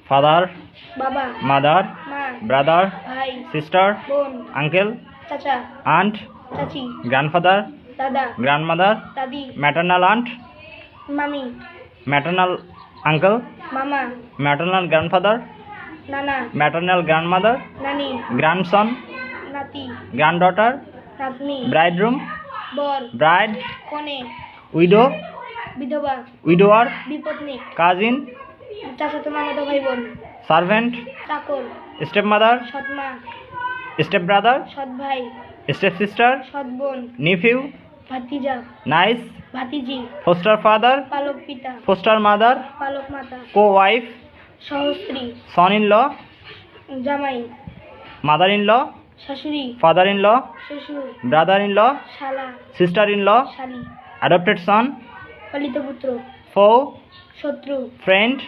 father, বাবা, mother, মা, brother, ভাই, সিস্টার, বোন, আঙ্কেল, চাচা, আন্ট, চাচি, গ্র্যান্ডফাদার, দাদা, গ্র্যান্ডমাদার, দাদি, ম্যাটার্নাল আন্ট, মামি, ম্যাটার্নাল আঙ্কেল, মামা, ম্যাটার্নাল গ্র্যান্ডফাদার, নানা, ম্যাটার্নাল গ্র্যান্ডমাদার, নানি, গ্র্যান্ডসন, নাতি, গ্র্যান্ডডটার, নাতনি, ব্রাইডরুম, বর, ব্রাইড, কনে, উইডো, বিধবা, উইডোয়ার, বিপত্নিক, কাজিন, চাচাতো মামাতো ভাই বোন, সার্ভেন্ট, চাকর, স্টেপ মাদার, সৎমা, স্টেপ ব্রাদার, সৎ ভাই, স্টেপ সিস্টার, সৎ বোন, নিফিউ, ভাতিজা, নাইস, ভাতিজি, ফোস্টার ফাদার, পালক পিতা, ফোস্টার মাদার, পালক মাতা, কো ওয়াইফ, সহস্ত্রী, সন ইন ল, জামাই, মাদার ইন ল, শাশুড়ি, ফাদার ইন ল, শ্বশুর, ব্রাদার ইন ল, শালা, সিস্টার ইন ল, শালি, অ্যাডপ্টেড সন, পালিত পুত্র, ফো, শত্রু, ফ্রেন্ড,